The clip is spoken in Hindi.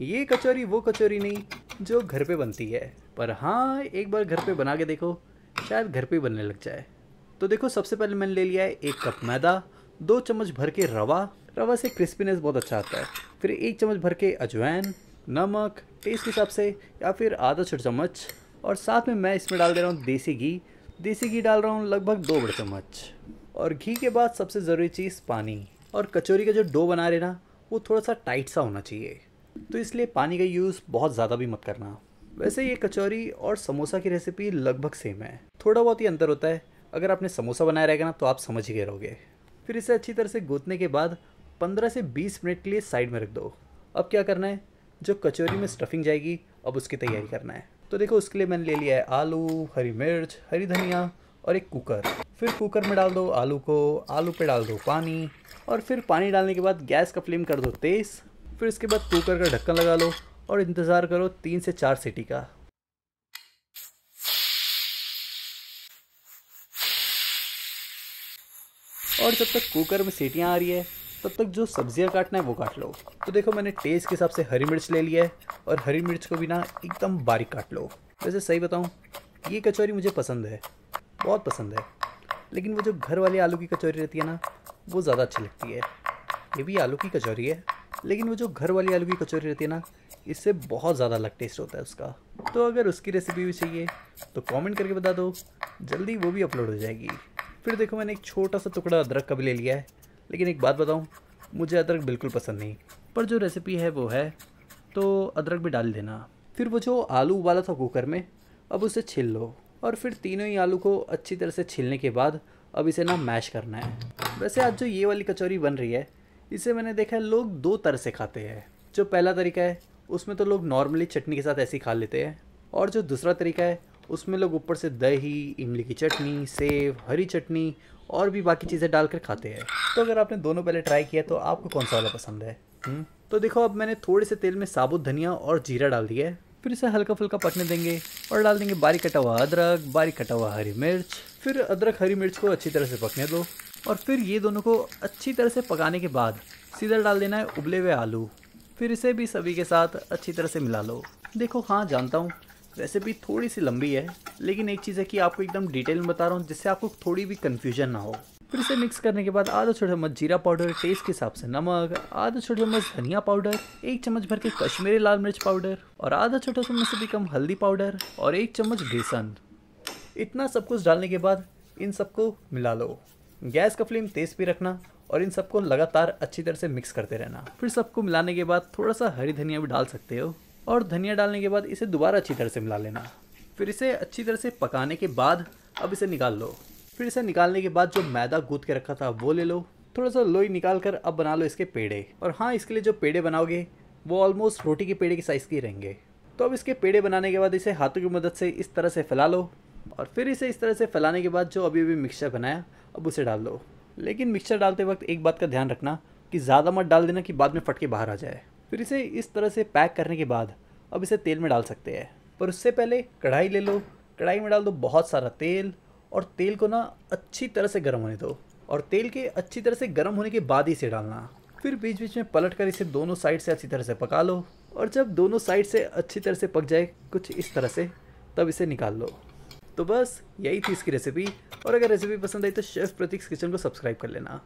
ये कचौरी वो कचौरी नहीं जो घर पे बनती है, पर हाँ एक बार घर पे बना के देखो, शायद घर पे ही बनने लग जाए। तो देखो, सबसे पहले मैंने ले लिया है 1 कप मैदा, 2 चम्मच भर के रवा। रवा से क्रिस्पीनेस बहुत अच्छा आता है। फिर 1 चम्मच भर के अजवाइन, नमक टेस्ट के हिसाब से या फिर आधा छोटा चम्मच। और साथ में मैं इसमें डाल दे रहा हूँ देसी घी। देसी घी डाल रहा हूँ लगभग 2 बड़े चम्मच। और घी के बाद सबसे ज़रूरी चीज़ पानी। और कचौरी का जो डो बना रहे ना, वो थोड़ा सा टाइट सा होना चाहिए, तो इसलिए पानी का यूज़ बहुत ज़्यादा भी मत करना। वैसे ये कचौरी और समोसा की रेसिपी लगभग सेम है, थोड़ा बहुत ही अंतर होता है। अगर आपने समोसा बनाया रहेगा ना तो आप समझ ही गए रहोगे। फिर इसे अच्छी तरह से गूंथने के बाद 15 से 20 मिनट के लिए साइड में रख दो। अब क्या करना है, जो कचौरी में स्टफिंग जाएगी अब उसकी तैयारी करना है। तो देखो, उसके लिए मैंने ले लिया है आलू, हरी मिर्च, हरी धनिया और एक कुकर। फिर कुकर में डाल दो आलू को, आलू पे डाल दो पानी। और फिर पानी डालने के बाद गैस का फ्लेम कर दो तेज़। फिर इसके बाद कुकर का ढक्कन लगा लो और इंतज़ार करो 3 से 4 सीटी का। और जब तक कुकर में सीटियाँ आ रही है तब तक जो सब्जियां काटना है वो काट लो। तो देखो, मैंने टेस्ट के हिसाब से हरी मिर्च ले लिया है और हरी मिर्च को भी ना एकदम बारीक काट लो। वैसे सही बताऊं, ये कचौरी मुझे पसंद है, बहुत पसंद है। लेकिन वो जो घर वाली आलू की कचौरी रहती है ना, वो ज़्यादा अच्छी लगती है। ये भी आलू की कचौरी है, लेकिन वो जो घर वाली आलू की कचौरी रहती है ना, इससे बहुत ज़्यादा अलग टेस्ट होता है उसका। तो अगर उसकी रेसिपी भी चाहिए तो कमेंट करके बता दो, जल्दी वो भी अपलोड हो जाएगी। फिर देखो, मैंने एक छोटा सा टुकड़ा अदरक का भी ले लिया है। लेकिन एक बात बताऊं, मुझे अदरक बिल्कुल पसंद नहीं, पर जो रेसिपी है वो है, तो अदरक भी डाल देना। फिर वो जो आलू उबाला था कुकर में, अब उसे छील लो। और फिर तीनों ही आलू को अच्छी तरह से छीलने के बाद अब इसे ना मैश करना है। वैसे आज जो ये वाली कचौरी बन रही है, इसे मैंने देखा है लोग 2 तरह से खाते हैं। जो पहला तरीका है उसमें तो लोग नॉर्मली चटनी के साथ ऐसे ही खा लेते हैं, और जो दूसरा तरीका है उसमें लोग ऊपर से दही, इमली की चटनी, सेव, हरी चटनी और भी बाकी चीज़ें डालकर खाते हैं। तो अगर आपने दोनों पहले ट्राई किया तो आपको कौन सा वाला पसंद है? तो देखो, अब मैंने थोड़े से तेल में साबुत धनिया और जीरा डाल दिया है। फिर इसे हल्का फुल्का पकने देंगे और डाल देंगे बारीक कटा हुआ अदरक, बारीक कटा हुआ हरी मिर्च। फिर अदरक हरी मिर्च को अच्छी तरह से पकने दो। और फिर ये दोनों को अच्छी तरह से पकाने के बाद सीधा डाल देना है उबले हुए आलू। फिर इसे भी सभी के साथ अच्छी तरह से मिला लो। देखो, हाँ जानता हूँ रेसिपी थोड़ी सी लंबी है, लेकिन एक चीज़ है कि आपको एकदम डिटेल में बता रहा हूँ जिससे आपको थोड़ी भी कन्फ्यूजन ना हो। फिर इसे मिक्स करने के बाद आधा छोटा चम्मच जीरा पाउडर, टेस्ट के हिसाब से नमक, आधा छोटा चम्मच धनिया पाउडर, 1 चम्मच भर के कश्मीरी लाल मिर्च पाउडर और आधा छोटा चम्मच से भी कम हल्दी पाउडर और 1 चम्मच बेसन। इतना सब कुछ डालने के बाद इन सबको मिला लो। गैस का फ्लेम तेज़ भी रखना और इन सबको लगातार अच्छी तरह से मिक्स करते रहना। फिर सबको मिलाने के बाद थोड़ा सा हरी धनिया भी डाल सकते हो, और धनिया डालने के बाद इसे दोबारा अच्छी तरह से मिला लेना। फिर इसे अच्छी तरह से पकाने के बाद अब इसे निकाल लो। फिर इसे निकालने के बाद जो मैदा गूंथ के रखा था वो ले लो। थोड़ा सा लोई निकाल कर अब बना लो इसके पेड़े। और हाँ, इसके लिए जो पेड़े बनाओगे वो ऑलमोस्ट रोटी के पेड़े के साइज़ के रहेंगे। तो अब इसके पेड़े बनाने के बाद इसे हाथों की मदद से इस तरह से फैला लो। और फिर इसे इस तरह से फैलाने के बाद जो अभी अभी मिक्सचर बनाया अब उसे डाल दो। लेकिन मिक्सचर डालते वक्त एक बात का ध्यान रखना कि ज़्यादा मत डाल देना कि बाद में फट के बाहर आ जाए। फिर इसे इस तरह से पैक करने के बाद अब इसे तेल में डाल सकते हैं, पर उससे पहले कढ़ाई ले लो। कढ़ाई में डाल दो बहुत सारा तेल और तेल को ना अच्छी तरह से गर्म होने दो। और तेल के अच्छी तरह से गर्म होने के बाद ही इसे डालना। फिर बीच बीच में पलट कर इसे दोनों साइड से अच्छी तरह से पका लो। और जब दोनों साइड से अच्छी तरह से पक जाए कुछ इस तरह से, तब इसे निकाल लो। तो बस यही थी इसकी रेसिपी। और अगर रेसिपी पसंद आई तो शेफ प्रतीक किचन को सब्सक्राइब कर लेना।